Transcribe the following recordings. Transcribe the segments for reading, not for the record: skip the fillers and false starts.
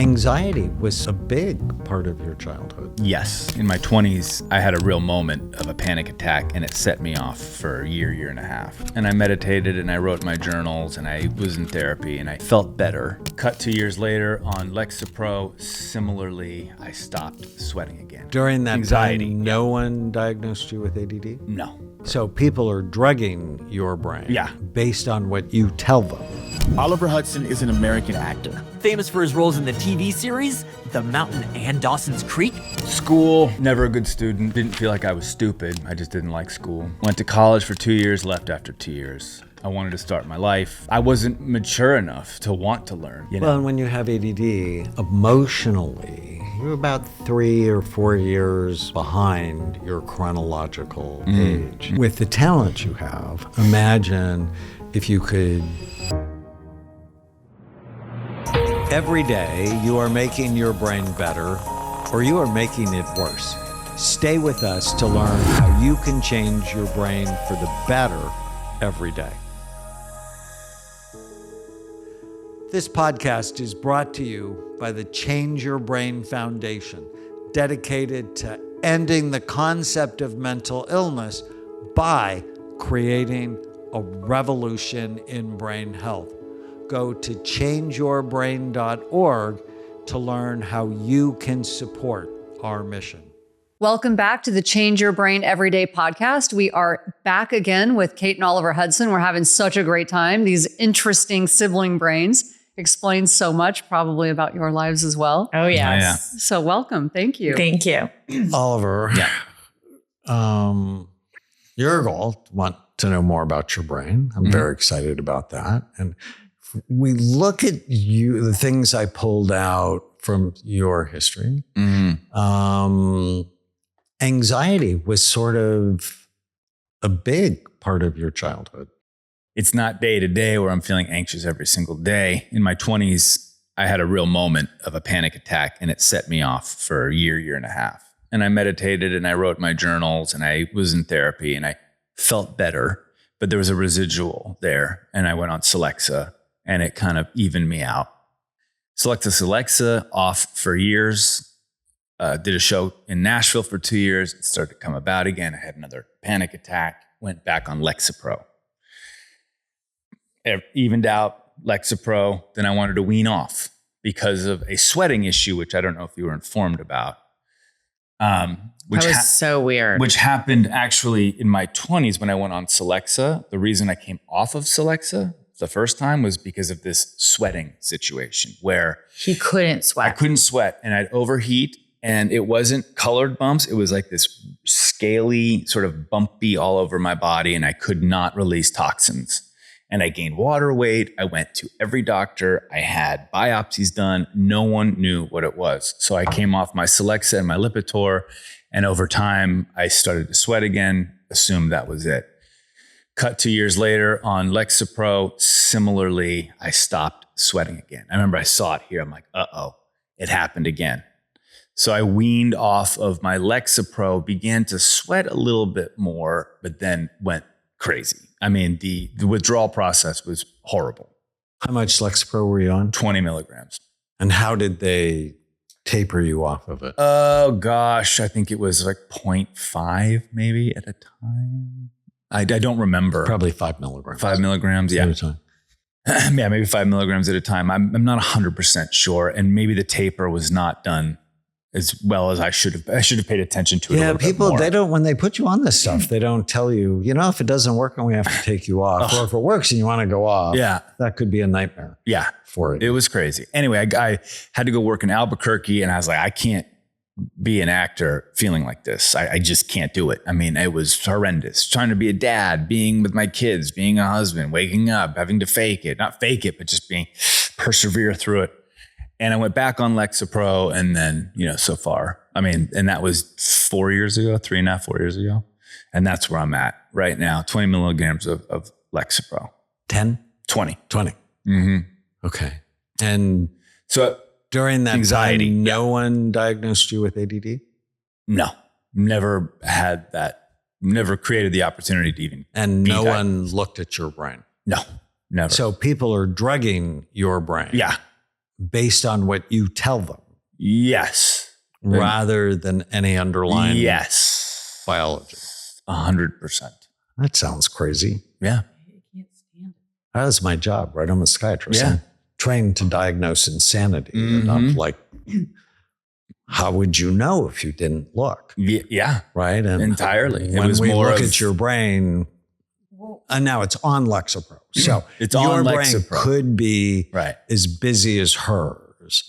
Anxiety was a big part of your childhood. Yes. In my 20s, I had a real moment of a panic attack, and it set me off for a year and a half. And I meditated, and I wrote my journals, and I was in therapy, and I felt better. Cut 2 years later on Lexapro, similarly, I stopped sweating again. During that Anxiety. time, no one diagnosed you with ADD? No. So people are drugging your brain Yeah. based on what you tell them. Oliver Hudson is an American actor. Famous for his roles in the TV series The Mountain and Dawson's Creek. School, never a good student. Didn't feel like I was stupid. I just didn't like school. Went to college for 2 years, left after 2 years. I wanted to start my life. I wasn't mature enough to want to learn. Well, and when you have ADD, emotionally, you're about 3 or 4 years behind your chronological age. With the talent you have, imagine if you could. Every day, you are making your brain better, or you are making it worse. Stay with us to learn how you can change your brain for the better every day. This podcast is brought to you by the Change Your Brain Foundation, dedicated to ending the concept of mental illness by creating a revolution in brain health. Go to changeyourbrain.org to learn how you can support our mission. Welcome back to the Change Your Brain Everyday podcast. We are back again with Kate and Oliver Hudson. We're having such a great time. These interesting sibling brains explain so much, probably about your lives as well. Oh, yes. Yeah. So welcome. Thank you. Thank you. Oliver, Yeah. your goal, want to know more about your brain. I'm very excited about that. And we look at you, the things I pulled out from your history. Anxiety was sort of a big part of your childhood. It's not day to day where I'm feeling anxious every single day. In my 20s, I had a real moment of a panic attack, and it set me off for a year and a half. And I meditated, and I wrote my journals, and I was in therapy, and I felt better, but there was a residual there. And I went on Celexa, and it kind of evened me out. Celexa off for years. Did a show in Nashville for 2 years. It started to come about again. I had another panic attack, went back on Lexapro. Evened out Lexapro. Then I wanted to wean off because of a sweating issue, which I don't know if you were informed about. That was so weird. Which happened actually in my 20s when I went on Celexa. The reason I came off of Celexa the first time was because of this sweating situation where He couldn't sweat. I couldn't sweat and I'd overheat, and it wasn't colored bumps. It was like this scaly, sort of bumpy all over my body, and I could not release toxins. And I gained water weight. I went to every doctor. I had biopsies done. No one knew what it was. So I came off my Celexa and my Lipitor, and over time I started to sweat again, assumed that was it. Cut 2 years later on Lexapro, similarly, I stopped sweating again. I remember I saw it here. I'm like, uh-oh, it happened again. So I weaned off of my Lexapro, began to sweat a little bit more, but then went crazy. I mean, the withdrawal process was horrible. How much Lexapro were you on? 20 milligrams. And how did they taper you off of it? Oh gosh, I think it was like 0.5 maybe at a time. I don't remember. Probably 5 milligrams. 5 milligrams, yeah. At a time. Yeah, maybe 5 milligrams at a time. I'm not 100% sure. And maybe the taper was not done as well as I should have. I should have paid attention to it. Yeah, a little people, bit more. they don't, when they put you on this stuff, they don't tell you, if it doesn't work and we have to take you off, or if it works and you want to go off, Yeah. that could be a nightmare Yeah. for it. It was crazy. Anyway, I had to go work in Albuquerque, and I was like, I can't be an actor feeling like this. I just can't do it. I mean, it was horrendous. Trying to be a dad, being with my kids, being a husband, waking up, having to fake it, not fake it, but just persevere through it. And I went back on Lexapro, and then, so far, I mean, and that was 4 years ago, 3.5, 4 years ago. And that's where I'm at right now, 20 milligrams of Lexapro. 10? 20. 20. Mm-hmm. Okay. And So during that Anxiety, time, no one diagnosed you with ADD? no, never had that, never created the opportunity to even And be no that. one looked at your brain? No, never. So people are drugging your brain. Yeah. based on what you tell them. Yes. Rather than any underlying biology. 100%. That sounds crazy. Yeah. That is my job, right? I'm a psychiatrist. Yeah. I'm trained to diagnose insanity. And I'm like, how would you know if you didn't look? Yeah. Right? And entirely. When we look at your brain, and now it's on Lexapro. So it's your on brain Lexapro. could be as busy as hers.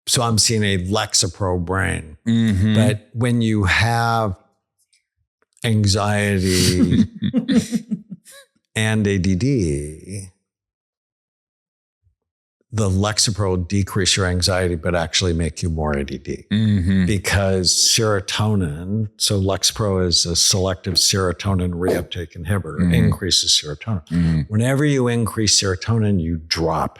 So I'm seeing a Lexapro brain. But when you have anxiety and ADD, the Lexapro decrease your anxiety, but actually make you more ADD because serotonin. So Lexapro is a selective serotonin reuptake inhibitor, increases serotonin. Whenever you increase serotonin, you drop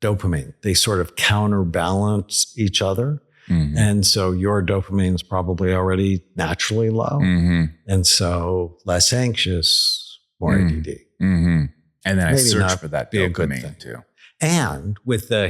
dopamine. They sort of counterbalance each other. And so your dopamine is probably already naturally low. And so less anxious, more ADD. And then I Maybe search not for that be a good dopamine thing. too. And with the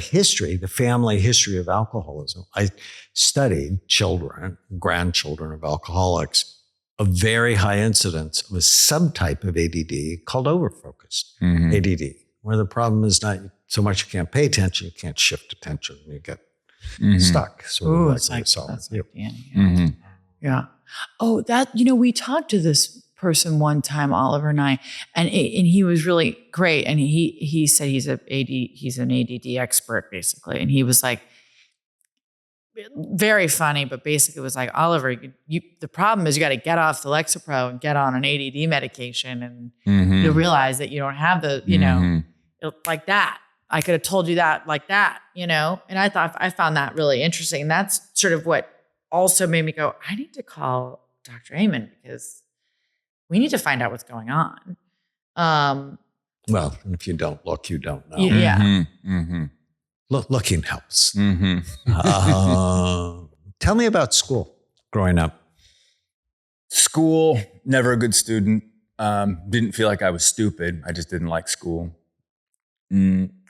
family history of alcoholism, I studied children, grandchildren of alcoholics, a very high incidence of a subtype of ADD called overfocused ADD, where the problem is not so much you can't pay attention, you can't shift attention, you get stuck. Sort of that's like yeah. Oh, that, we talked to this person one time, Oliver and I, and he was really great. And he said he's an ADD expert basically. And he was like, very funny, but basically was like, Oliver, the problem is you got to get off the Lexapro and get on an ADD medication. And you'll realize that you don't have like that. I could have told you that like that, And I found that really interesting. And that's sort of what also made me go, I need to call Dr. Amen because we need to find out what's going on. well, if you don't look, you don't know. Yeah. Looking helps. Tell me about school growing up. School, never a good student. Didn't feel like I was stupid. I just didn't like school.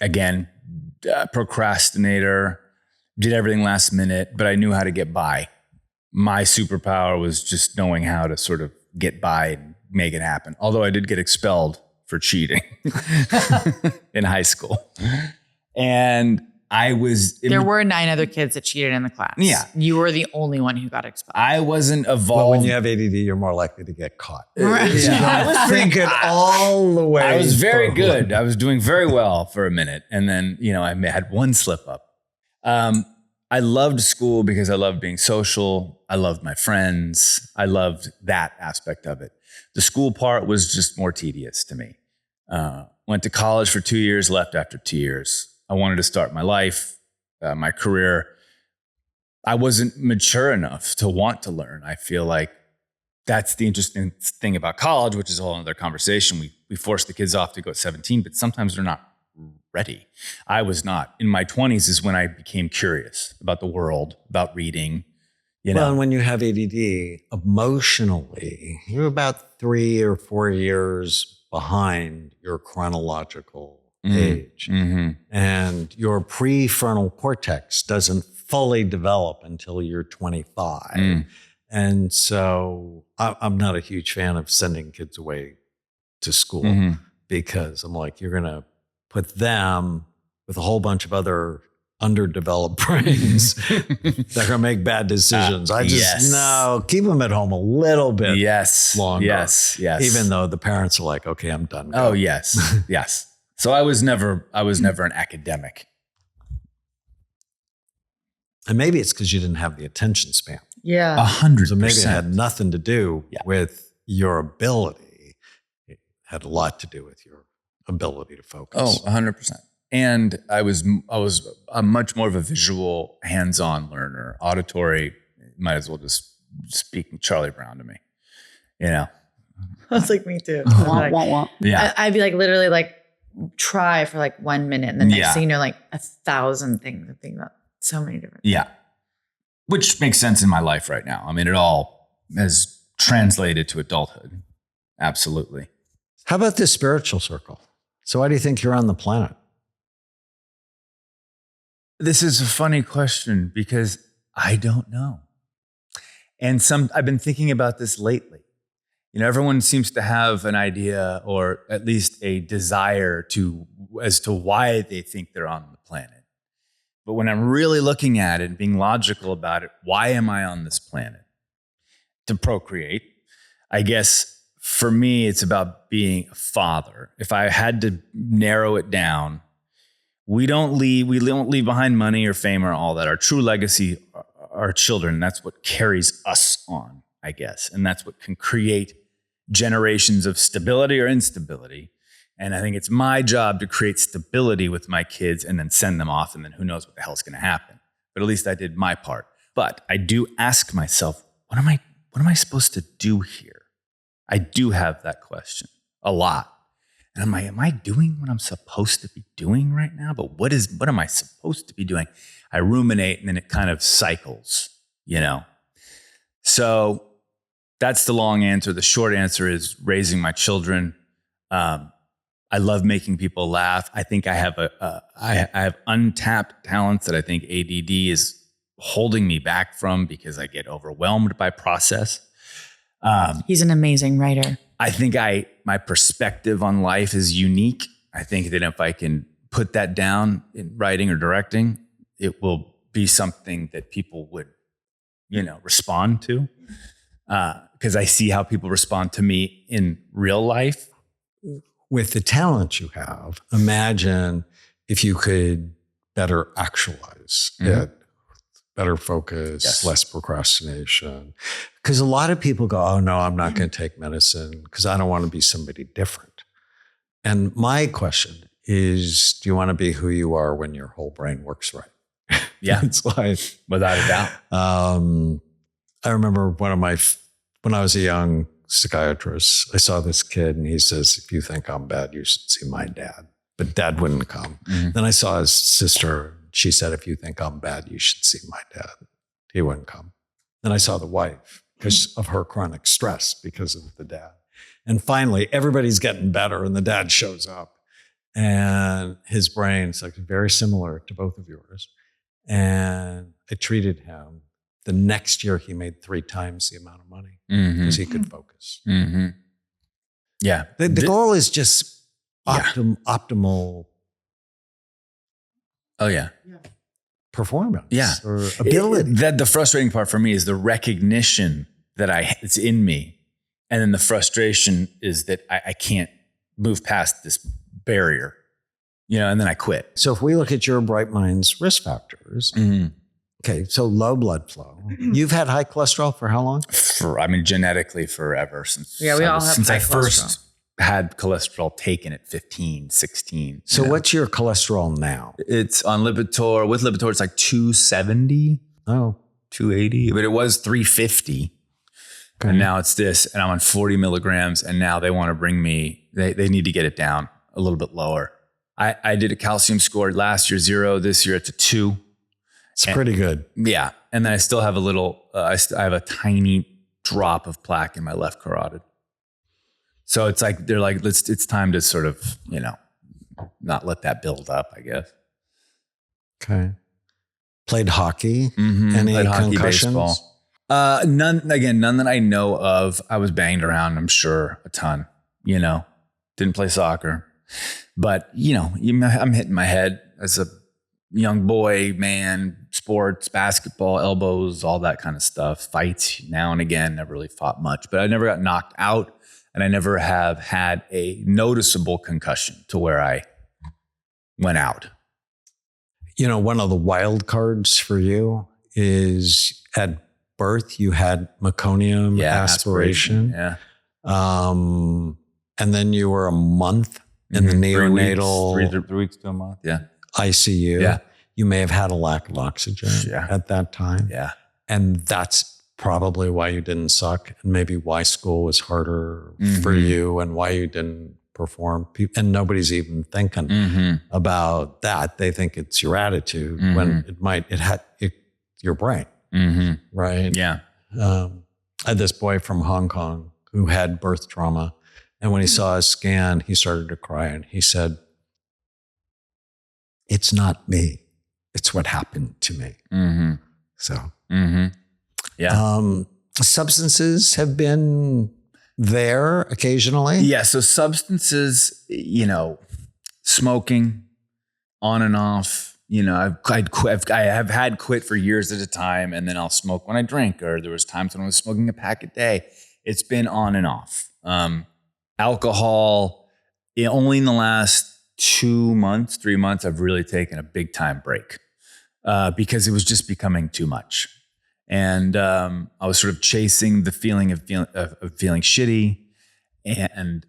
Again, procrastinator, did everything last minute, but I knew how to get by. My superpower was just knowing how to sort of get by and make it happen. Although I did get expelled for cheating in high school. And there were 9 other kids that cheated in the class. Yeah. You were the only one who got expelled. I wasn't evolved. Well, when you have ADD, you're more likely to get caught. Right. You don't think it all the way. I was very good. I was doing very well for a minute. And then, I had one slip up. I loved school because I loved being social. I loved my friends. I loved that aspect of it. The school part was just more tedious to me. Went to college for 2 years, left after 2 years. I wanted to start my life, my career. I wasn't mature enough to want to learn. I feel like that's the interesting thing about college, which is a whole other conversation. We force the kids off to go at 17, but sometimes they're not ready. I was not. In my 20s is when I became curious about the world, about reading. Well, and when you have ADD, emotionally, you're about 3 or 4 years behind your chronological age. And your prefrontal cortex doesn't fully develop until you're 25. And so I'm not a huge fan of sending kids away to school because I'm like, you're going to put them with a whole bunch of other underdeveloped brains that are going to make bad decisions. No, keep them at home a little bit longer. Yes. Even though the parents are like, okay, I'm done. Go. Oh, yes. So I was never an academic. And maybe it's because you didn't have the attention span. Yeah. 100%. So maybe it had nothing to do with your ability. It had a lot to do with your ability to focus. Oh, 100%. And I was a much more of a visual, hands-on learner. Auditory, might as well just speak Charlie Brown to me. That's like me too. Yeah. I'd be like literally like try for like 1 minute and the next thing you know, like 1,000 things to think about. So many different things. Yeah. Which makes sense in my life right now. I mean, it all has translated to adulthood. Absolutely. How about this spiritual circle? So why do you think you're on the planet? This is a funny question because I don't know. And I've been thinking about this lately. Everyone seems to have an idea or at least a desire as to why they think they're on the planet. But when I'm really looking at it and being logical about it, why am I on this planet? To procreate. I guess for me, it's about being a father. If I had to narrow it down, we don't leave behind money or fame or all that. Our true legacy are our children. That's what carries us on, I guess. And that's what can create generations of stability or instability. And I think it's my job to create stability with my kids and then send them off. And then who knows what the hell's going to happen. But at least I did my part. But I do ask myself, what am I supposed to do here? I do have that question a lot. And am I doing what I'm supposed to be doing right now? But what am I supposed to be doing? I ruminate and then it kind of cycles, So that's the long answer. The short answer is raising my children. I love making people laugh. I think I have untapped talents that I think ADD is holding me back from because I get overwhelmed by process. He's an amazing writer. I think my perspective on life is unique. I think that if I can put that down in writing or directing, it will be something that people would, respond to. Because I see how people respond to me in real life. With the talent you have, imagine if you could better actualize it, better focus, less procrastination. Because a lot of people go, oh no, I'm not going to take medicine because I don't want to be somebody different. And my question is, do you want to be who you are when your whole brain works right? Yeah. It's like, without a doubt. I remember when I was a young psychiatrist, I saw this kid and he says, if you think I'm bad, you should see my dad. But dad wouldn't come. Then I saw his sister. She said, if you think I'm bad, you should see my dad. He wouldn't come. Then I saw the wife because of her chronic stress because of the dad. And finally, everybody's getting better and the dad shows up and his brain's like very similar to both of yours. And I treated him. The next year, he made 3 times the amount of money because he could focus. Yeah. The goal is just optimal. Oh, yeah. Performance. Yeah. Or ability. The frustrating part for me is the recognition that it's in me. And then the frustration is that I can't move past this barrier, and then I quit. So if we look at your Bright Minds risk factors, okay, so low blood flow. You've had high cholesterol for how long? Genetically forever. Since we all have since high I cholesterol. first had cholesterol taken at 15, 16. So what's your cholesterol now? It's on Lipitor. With Lipitor, it's like 270. Oh. 280. But it was 350. Okay. And now it's this. And I'm on 40 milligrams. And now they want to bring me, they need to get it down a little bit lower. I did a calcium score last year, 0. This year it's a 2. It's pretty good. Yeah. And then I still have a little, I have a tiny drop of plaque in my left carotid. So it's like, they're like, it's time to sort of, not let that build up, I guess. Okay. Played hockey. Any Played hockey, concussions? baseball. None that I know of. I was banged around, I'm sure, a ton, didn't play soccer, but I'm hitting my head as a young boy, man, sports, basketball, elbows, all that kind of stuff, fights now and again, never really fought much, but I never got knocked out and I never have had a noticeable concussion to where I went out. One of the wild cards for you is at birth, you had meconium aspiration. Yeah. And then you were a month in the neonatal 3 weeks to a month. Yeah. ICU. Yeah. You may have had a lack of oxygen at that time. Yeah. And that's probably why you didn't suck and maybe why school was harder for you and why you didn't perform. And nobody's even thinking about that. They think it's your attitude when it had your brain. Right. Yeah. I had this boy from Hong Kong who had birth trauma. And when he saw his scan, he started to cry and he said, it's not me. it's what happened to me. So, substances have been there occasionally. Yeah. So substances, smoking on and off, I have had quit for years at a time, and then I'll smoke when I drink, or there was times when I was smoking a pack a day. It's been on and off. Alcohol, only in the last 2 months, 3 months, I've really taken a big time break because it was just becoming too much. And I was sort of chasing the feeling of feeling shitty. And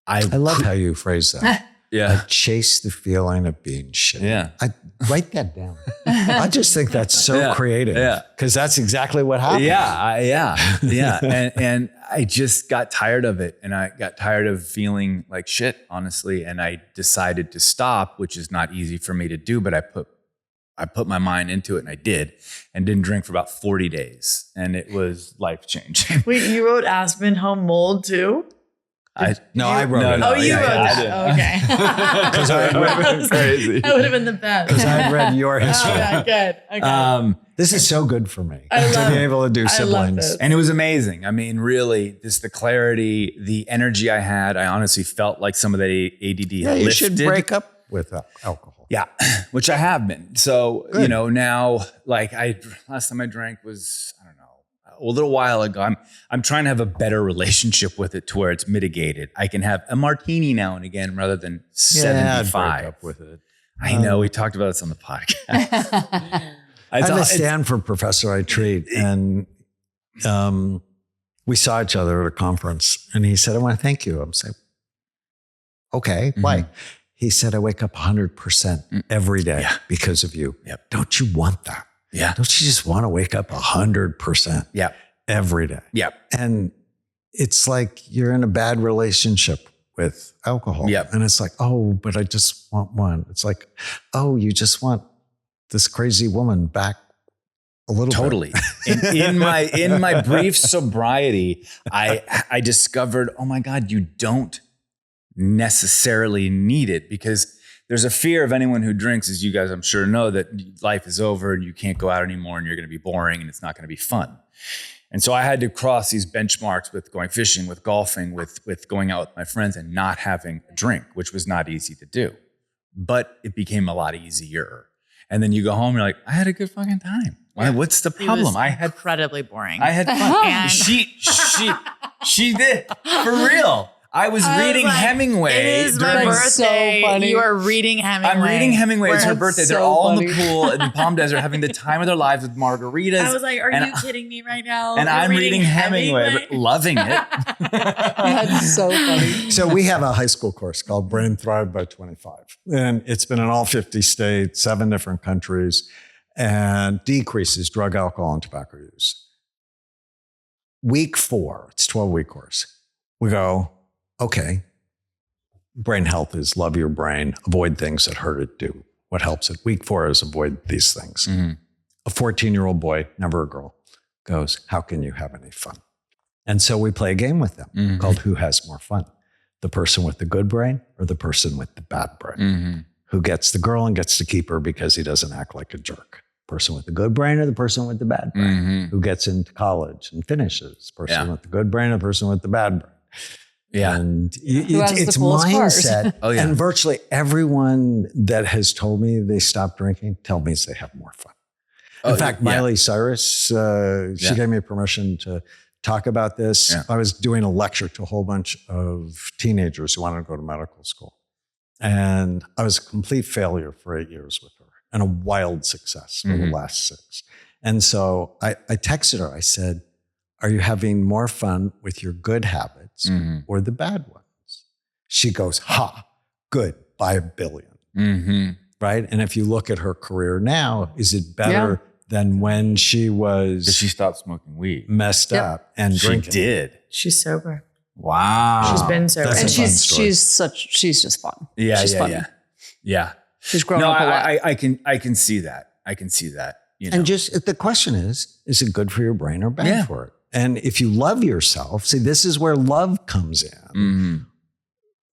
I love how you phrase that. Yeah. I chase the feeling of being shitty. Yeah. I write that down. I just think that's so creative. Yeah. Because that's exactly what happened. Yeah. And I just got tired of it. And I got tired of feeling like shit, honestly. And I decided to stop, which is not easy for me to do, but I put my mind into it, and I did, and didn't drink for about 40 days. And it was life changing. Wait, you wrote Aspen Home Mold too? I wrote it. You wrote that. Okay. Because I read crazy. That would have been the best. Because I read your history. Yeah, good. Okay. This is so good for me I to love be able to do I love siblings. this. And it was amazing. I mean, really, just the clarity, the energy I had. I honestly felt like some of the ADD Yeah, you should lifted. break up with alcohol. Yeah, which I have been. So, now, like last time I drank was, I don't know, a little while ago. I'm trying to have a better relationship with it to where it's mitigated. I can have a martini now and again rather than 75. Break up with it. I know, we talked about this on the podcast. I have a stand for Professor I treat, and we saw each other at a conference, and he said, I want to thank you. I'm saying, okay, why? He said, I wake up 100% every day because of you. Yep. Don't you want that? Yeah. Don't you just want to wake up 100% every day? Yeah. And it's like you're in a bad relationship with alcohol. Yeah. And it's like, oh, but I just want one. It's like, oh, you just want this crazy woman back a little totally. bit. in my brief sobriety, I discovered, oh my God, you don't necessarily need it, because there's a fear of anyone who drinks, as you guys I'm sure know, that life is over and you can't go out anymore and you're going to be boring and it's not going to be fun. And so I had to cross these benchmarks with going fishing, with golfing, with going out with my friends and not having a drink, which was not easy to do, but it became a lot easier. And then you go home, you're like, I had a good fucking time. Why? What's the problem? I had incredibly boring. I had fun. She did, for real. I was reading Hemingway. It is my birthday. So funny. You are reading Hemingway. I'm reading Hemingway. It's her birthday. They're so all in funny. the pool in the Palm Desert having the time of their lives with margaritas. I was like, are you kidding me right now? And I'm reading Hemingway, but loving it. That's so funny. So we have a high school course called Brain Thrive by 25. And it's been in all 50 states, 7 different countries, and decreases drug, alcohol, and tobacco use. Week 4, it's a 12-week course. We go, okay, brain health is love your brain, avoid things that hurt it, do what helps it. Week 4 is avoid these things. A 14-year-old boy, never a girl, goes, how can you have any fun? And so we play a game with them called Who Has More Fun? The person with the good brain or the person with the bad brain? Who gets the girl and gets to keep her because he doesn't act like a jerk? Person with the good brain or the person with the bad brain? Who gets into college and finishes? Person with the good brain or the person with the bad brain? Yeah. And Who has it's the coolest cars? mindset. Oh, yeah. And virtually everyone that has told me they stopped drinking tell me they have more fun. In fact, Miley Cyrus, she gave me permission to talk about this. Yeah. I was doing a lecture to a whole bunch of teenagers who wanted to go to medical school. And I was a complete failure for 8 years with her and a wild success for the last 6. And so I texted her. I said, are you having more fun with your good habits or the bad ones? She goes, good, by 1 billion. Right? And if you look at her career now, is it better than when she was She stopped smoking weed. messed up and She drinking? did. She's sober. Wow. She's been sober. That's And a fun story. she's just fun. Yeah, she's yeah, funny. yeah. She's grown No, up a lot. I can see that. I can see that. You know? And just the question is it good for your brain or bad Yeah. for it? And if you love yourself, see, this is where love comes in.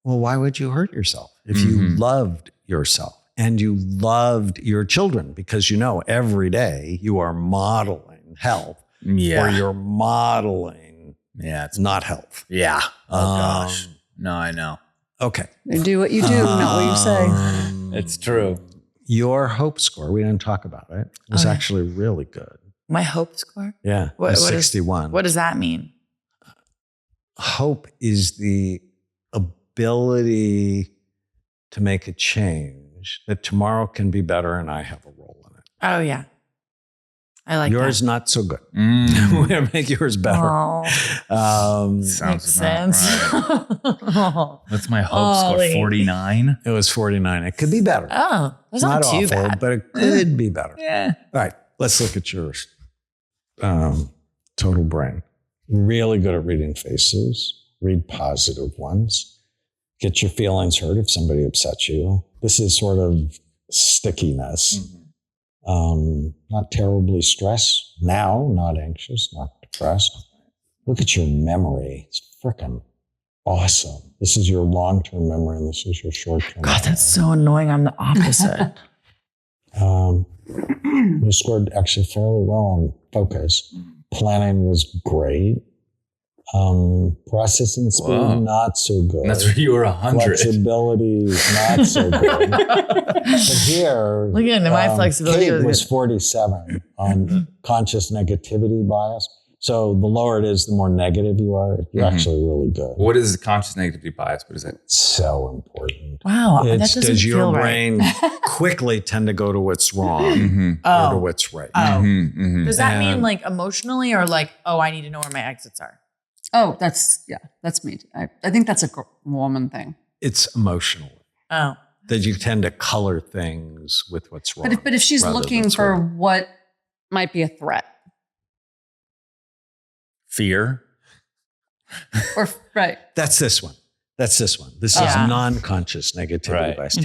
Well, why would you hurt yourself if you loved yourself? and you loved your children because, every day you are modeling health or you're modeling it's not health. Yeah. Oh gosh. No, I know. Okay. You do what you do, not what you say. It's true. Your hope score, we didn't talk about it, was actually really good. My hope score? Yeah. What 61. What does that mean? Hope is the ability to make a change, that tomorrow can be better and I have a role in it. Oh, yeah. I like yours that. not so good. We're going to make yours better. Sounds Makes sense. Right. That's my hope score, 49. It was 49. It could be better. Oh, that's not too awful, bad. but it could be better. Yeah. All right, let's look at yours. Total brain. Really good at reading faces. Read positive ones. Get your feelings hurt if somebody upsets you. This is sort of stickiness. Not terribly stressed now, not anxious, not depressed. Look at your memory. It's freaking awesome. This is your long-term memory and this is your short-term God, that's so annoying. I'm the opposite. You scored actually fairly well on focus. Planning was great. Processing speed, not so good. That's where you were 100. Flexibility, not so good. But here, Look at my flexibility. Kate was 47 on conscious negativity bias. So the lower it is, the more negative you are. You're actually really good. What is the conscious negativity bias? What is it? So important. Wow, that It's doesn't does your feel right. brain quickly tend to go to what's wrong or to what's right? Does that mean And- like emotionally or like, oh, I need to know where my exits are? Oh, that's me. I think that's a woman thing. It's emotional. Oh. That you tend to color things with what's wrong. But if she's rather looking than for sort of- what might be a threat, Fear. or right, That's this one. This is non-conscious negativity Right. bias.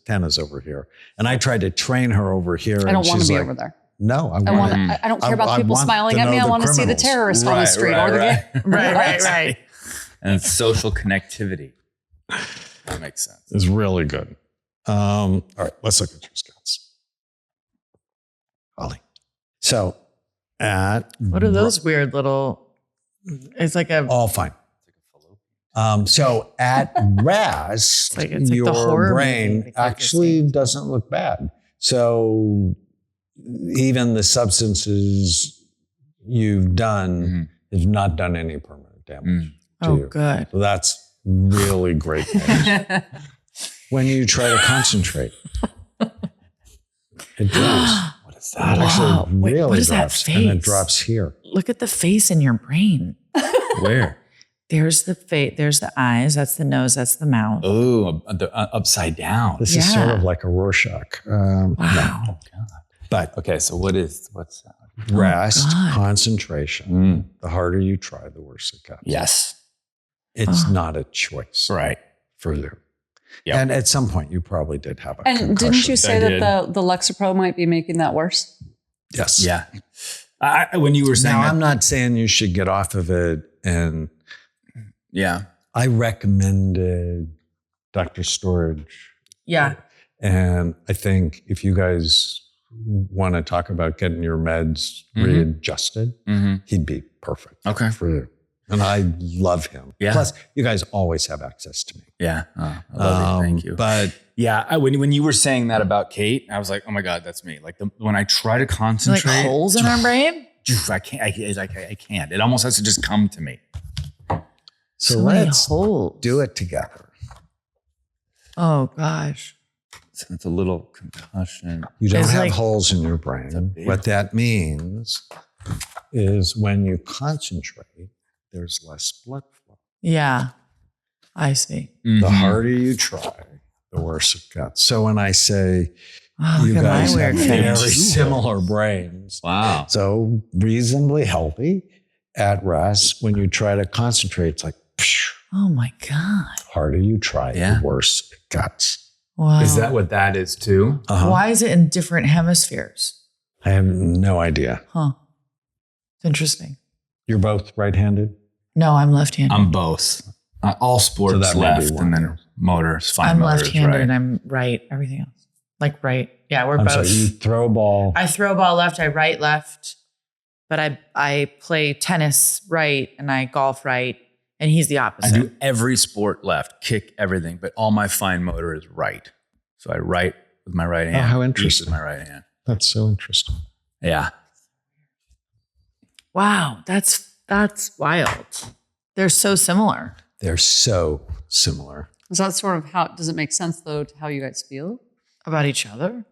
Tana's over here. And I tried to train her over here. I don't want to be over there. No, I don't care about people smiling at me. I want to see the terrorists on the street or the Right. And it's social connectivity. That makes sense. It's really good. All right, let's look at your scouts. Holly. So What are those weird little, it's like a, all fine. So at rest, it's like the your horror brain movie, like actually doesn't look bad. So even the substances you've done have not done any permanent damage to you. good. So that's really great news. When you try to concentrate, it drops. What is that? Actually, Wait, really what is that drops, and it face? drops here. Look at the face in your brain. Where? There's the face, there's the eyes, that's the nose, that's the mouth. Oh, upside down. This is sort Yeah. of like a Rorschach. Wow. Oh, God. But Okay, so what's that? rest, God. concentration. The harder you try, the worse it gets. Yes. It's not a choice Right. for you. Yep. And at some point, you probably did have a And concussion. didn't you say I that the Lexapro might be making that worse? Yes. Yeah. When you were saying Now, that, I'm not saying you should get off of it. And yeah. I recommended Dr. Storage. Yeah. And I think if you guys want to talk about getting your meds readjusted, he'd be perfect Okay. for you. And I love him. Yeah. Plus, you guys always have access to me. Yeah. I love it. Thank you. But Yeah, when you were saying that about Kate, I was like, oh my God, that's me. Like when I try to Like concentrate, holes in our brain? I can't. It almost has to just come to me. so many let's holes. do it together. Oh gosh. So it's a little concussion. You don't It's have like- holes in your brain. What that means is when you concentrate, there's less blood flow. Yeah. I see. The harder you try, the worse it gets. So when I say Oh, you look at guys my have weird very face. similar brains, Wow. so reasonably healthy at rest, when you try to concentrate, it's like, phew, Oh my God. harder you try, Yeah. the worse it gets. Wow. Is that what that is too? Why is it in different hemispheres? I have no idea. Huh. It's interesting. You're both right-handed? No, I'm left-handed. I'm both. All sports So that may be left, one. and then motors. Fine I'm motors, left-handed right? and I'm right. Everything else. Like right. Yeah, we're I'm both. sorry, you throw a ball. I throw a ball left, I right, left. But I play tennis right and I golf right. And he's the opposite. I do every sport left, kick everything, but all my fine motor is right. So I write with my right hand. how interesting. With my right hand. That's so interesting. Yeah. Wow, that's wild. They're so similar. They're so similar. Is that sort of how, does it make sense though to how you guys feel? About each other?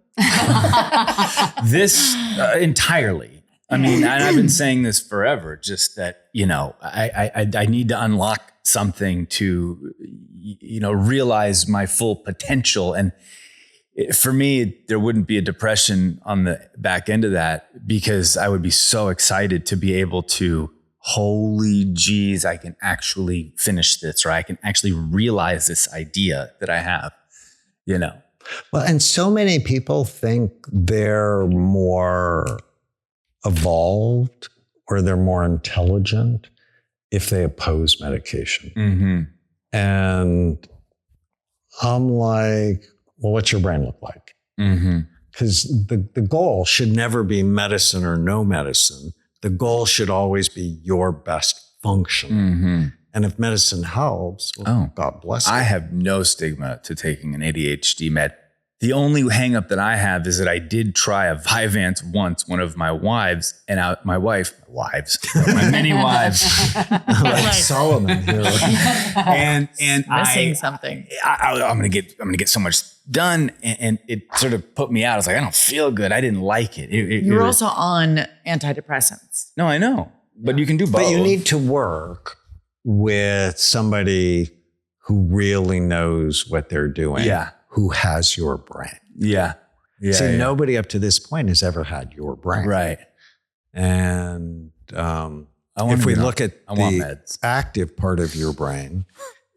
This entirely. I mean, and I've been saying this forever, just that, you know, I need to unlock something to, you know, realize my full potential. And for me, there wouldn't be a depression on the back end of that because I would be so excited to be able to, holy geez, I can actually finish this, or I can actually realize this idea that I have, you know. Well, and so many people think they're more evolved or they're more intelligent if they oppose medication. Mm-hmm. And I'm like, well, what's your brain look like? Because the goal should never be medicine or no medicine. The goal should always be your best function. And if medicine helps, well, God bless it. I have no stigma to taking an ADHD med. The only hang up that I have is that I did try a Vyvanse once, one of my wives, and my many wives. Like Solomon here. and Missing something. I'm gonna get so much done, and it sort of put me out. I was like, I don't feel good. I didn't like it. You're also on antidepressants. No, I know, but you can do both. But you need to work with somebody who really knows what they're doing. Yeah. Who has your brain. Yeah. See, nobody up to this point has ever had your brain. Right. And if we look at the active part of your brain,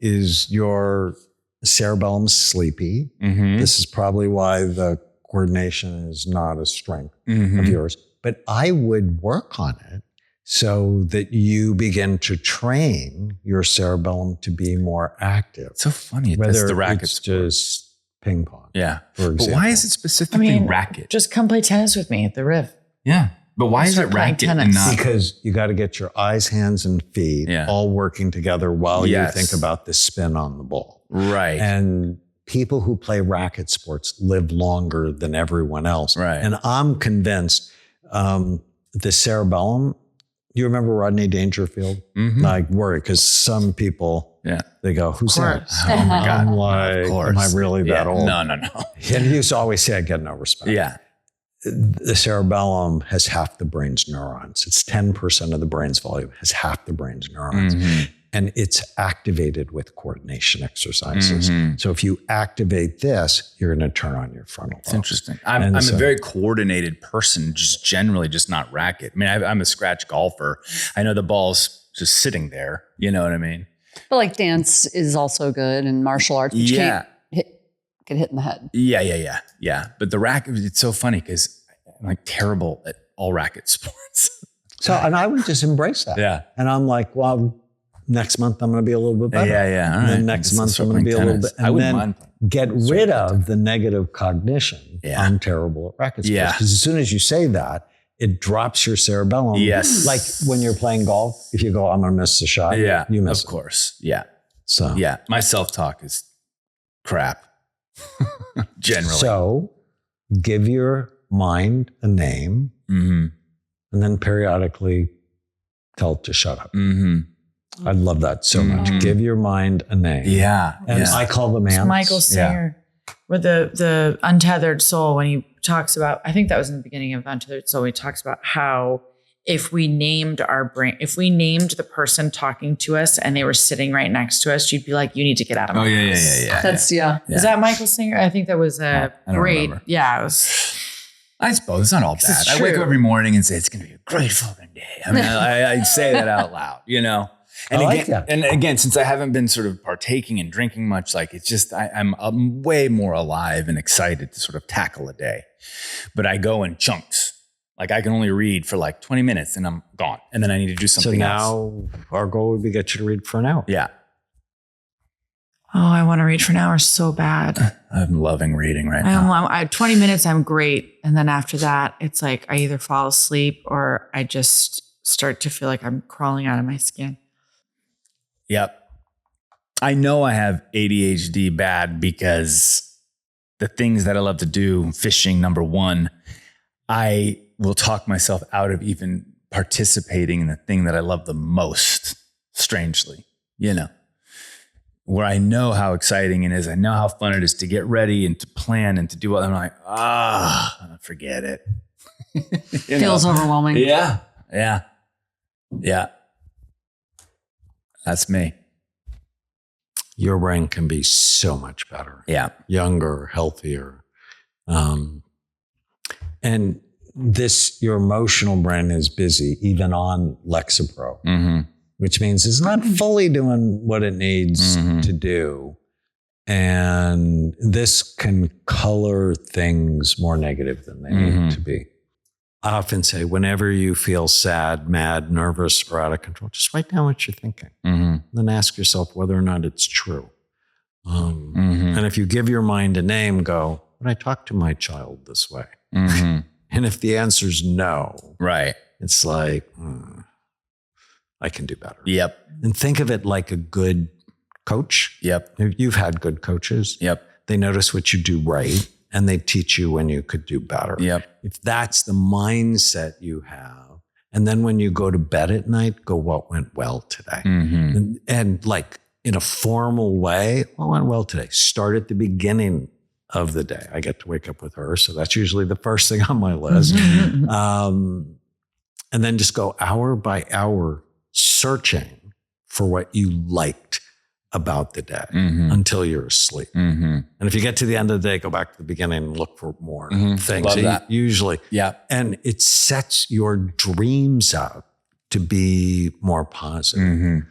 is your cerebellum sleepy. This is probably why the coordination is not a strength of yours. But I would work on it so that you begin to train your cerebellum to be more active. It's so funny. Whether the racket it's sport. just ping pong. Yeah. For example. But why is it specifically racket? Just come play tennis with me at the Riv. Yeah. But why is it Start playing racket and tennis. not? Because you got to get your eyes, hands, and feet all working together while you think about the spin on the ball. Right. And people who play racket sports live longer than everyone else. Right. And I'm convinced the cerebellum, you remember Rodney Dangerfield? Like worry, because some people, they go, who's that? Oh my God. I'm like, am I really that old? No. And he used to always say, I get no respect. Yeah. The cerebellum has half the brain's neurons. It's 10% of the brain's volume, has half the brain's neurons. And it's activated with coordination exercises. So if you activate this, you're going to turn on your frontal lobe. It's interesting. I'm a very coordinated person, just generally just not racket. I mean, I'm a scratch golfer. I know the ball's just sitting there. You know what I mean? But like dance is also good and martial arts. But you can't get hit in the head. Yeah. But the racket, it's so funny because I'm like terrible at all racket sports. So, and I would just embrace that. Yeah. And I'm like, well, next month I'm going to be a little bit better. Yeah. All And then right. next month I'm going to be a little bit. And then get rid of the negative cognition. I'm terrible at racket sports. Because as soon as you say that, it drops your cerebellum. Yes. Like when you're playing golf, if you go, I'm going to miss the shot. You miss of course. Yeah. So my self-talk is crap. Generally. So give your mind a name and then periodically tell it to shut up. I love that so much. Give your mind a name. And I call them ants. Michael Singer with the untethered soul, when he talks about, I think that was in the beginning of Untethered Soul, he talks about how if we named our brain, if we named the person talking to us and they were sitting right next to us, you'd be like, you need to get out of my house. That's Is that Michael Singer? I think that was I don't great. remember. Yeah, it was. I suppose it's not all bad. I wake up every morning and say, it's going to be a great fucking day. I mean, I say that out loud, you know? And again, since I haven't been sort of partaking and drinking much, like it's just, I'm way more alive and excited to sort of tackle a day. But I go in chunks. Like I can only read for like 20 minutes and I'm gone. And then I need to do something else. So now our goal would be get you to read for an hour. Yeah. Oh, I want to read for an hour so bad. I'm loving reading right now. 20 minutes, I'm great. And then after that, it's like I either fall asleep or I just start to feel like I'm crawling out of my skin. Yep. I know I have ADHD bad because the things that I love to do, fishing, number one, I will talk myself out of even participating in the thing that I love the most, strangely, where I know how exciting it is. I know how fun it is to get ready and to plan and to do what I'm like, forget it. Feels overwhelming. Yeah. Yeah. Yeah. That's me. Your brain can be so much better. Yeah. Younger, healthier. And your emotional brain is busy, even on Lexapro, which means it's not fully doing what it needs to do. And this can color things more negative than they need to be. I often say, whenever you feel sad, mad, nervous, or out of control, just write down what you're thinking. Then ask yourself whether or not it's true. And if you give your mind a name, go, would I talk to my child this way? And if the answer's no, right, it's like, I can do better. Yep. And think of it like a good coach. Yep. You've had good coaches. Yep. They notice what you do right and they teach you when you could do better. Yep. If that's the mindset you have, and then when you go to bed at night, go, what went well today? And like in a formal way, what went well today? Start at the beginning of the day. I get to wake up with her, so that's usually the first thing on my list. And then just go hour by hour searching for what you liked about the day until you're asleep. And if you get to the end of the day, go back to the beginning and look for more things. Love that. Usually. Yeah. And it sets your dreams up to be more positive.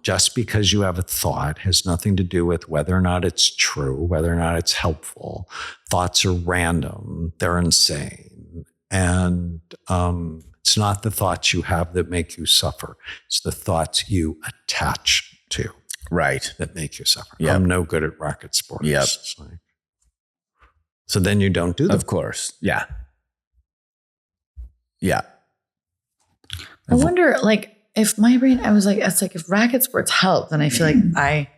Just because you have a thought has nothing to do with whether or not it's true, whether or not it's helpful. Thoughts are random. They're insane. And it's not the thoughts you have that make you suffer. It's the thoughts you attach to. Right. That make you suffer. Yep. I'm no good at racket sports. Yep. So then you don't do them. Of course. Yeah. Yeah. I wonder, if my brain, I was like, it's like if racket sports help, then I feel like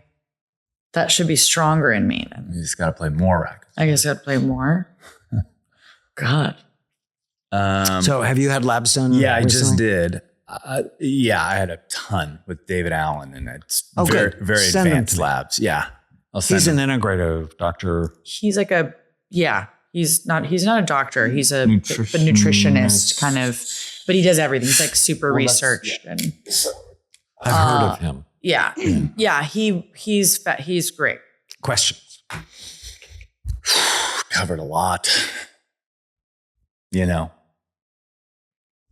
that should be stronger in me. You just got to play more rackets. I guess I got to play more. God. So have you had labs done? Yeah, I recently? just did. I had a ton with David Allen, and it's very Send them advanced to me. labs. Yeah. He's an integrative doctor. He's like he's not a doctor. He's a nutritionist kind of, but he does everything. He's like super researched. And I've heard of him. yeah. Yeah. He's great. Questions? Covered a lot.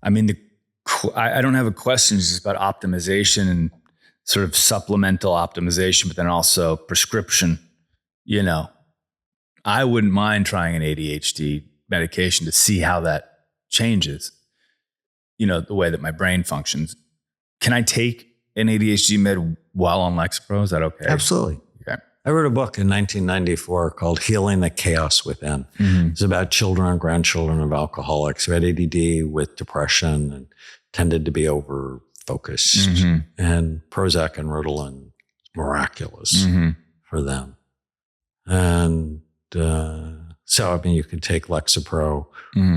I mean, I don't have a question. It's just about optimization and sort of supplemental optimization, but then also prescription. I wouldn't mind trying an ADHD medication to see how that changes, the way that my brain functions. Can I take an ADHD med while on Lexapro? Is that okay? Absolutely. Okay. I wrote a book in 1994 called Healing the Chaos Within. It's about children and grandchildren of alcoholics who had ADD with depression and tended to be over-focused. And Prozac and Ritalin, miraculous for them. And so, you could take Lexapro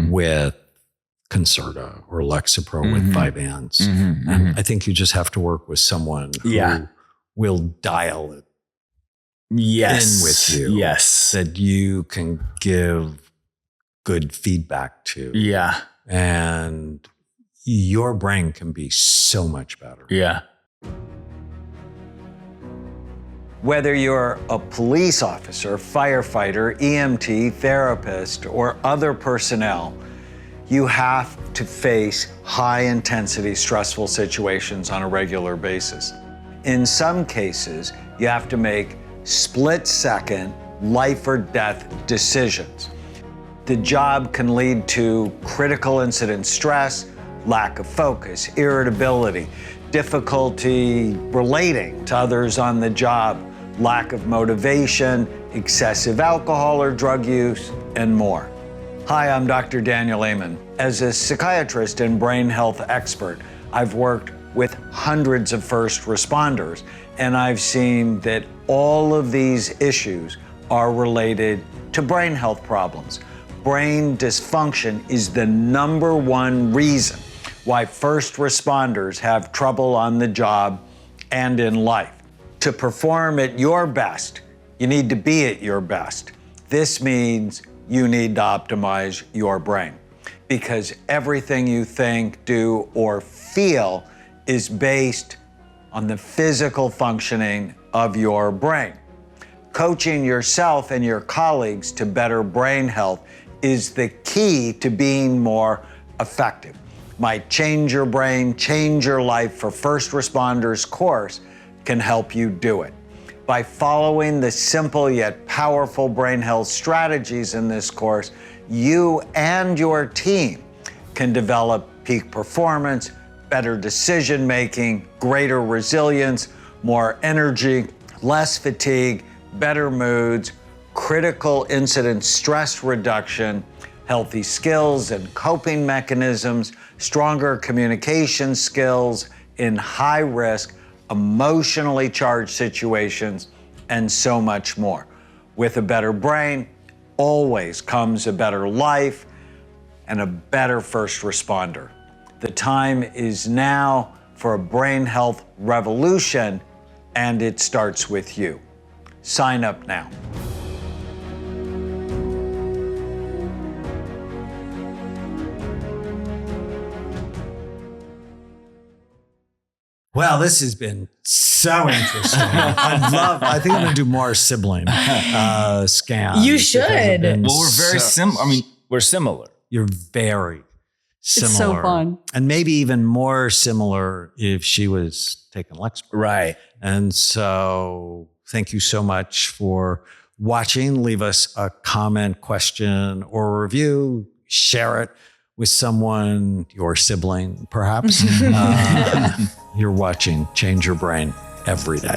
with Concerta or Lexapro with Vyvanse. And I think you just have to work with someone who will dial it in with you. Yes. That you can give good feedback to. Yeah. And your brain can be so much better. Yeah. Whether you're a police officer, firefighter, EMT, therapist, or other personnel, you have to face high-intensity, stressful situations on a regular basis. In some cases, you have to make split-second, life or death decisions. The job can lead to critical incident stress, lack of focus, irritability, difficulty relating to others on the job, lack of motivation, excessive alcohol or drug use, and more. Hi, I'm Dr. Daniel Amen. As a psychiatrist and brain health expert, I've worked with hundreds of first responders, and I've seen that all of these issues are related to brain health problems. Brain dysfunction is the #1 reason why first responders have trouble on the job and in life. To perform at your best, you need to be at your best. This means you need to optimize your brain, because everything you think, do, or feel is based on the physical functioning of your brain. Coaching yourself and your colleagues to better brain health is the key to being more effective. My Change Your Brain, Change Your Life for First Responders course can help you do it. By following the simple yet powerful brain health strategies in this course, you and your team can develop peak performance, better decision-making, greater resilience, more energy, less fatigue, better moods, critical incident stress reduction, healthy skills and coping mechanisms, stronger communication skills in high-risk, emotionally charged situations, and so much more. With a better brain, always comes a better life and a better first responder. The time is now for a brain health revolution, and it starts with you. Sign up now. Well, this has been so interesting. I think I'm going to do more sibling scans. You should. Well, we're very similar. I mean, we're similar. You're very similar. It's so fun. And maybe even more similar if she was taking Lexapro. Right. And so thank you so much for watching. Leave us a comment, question, or review. Share it with someone, your sibling, perhaps. You're watching Change Your Brain every day.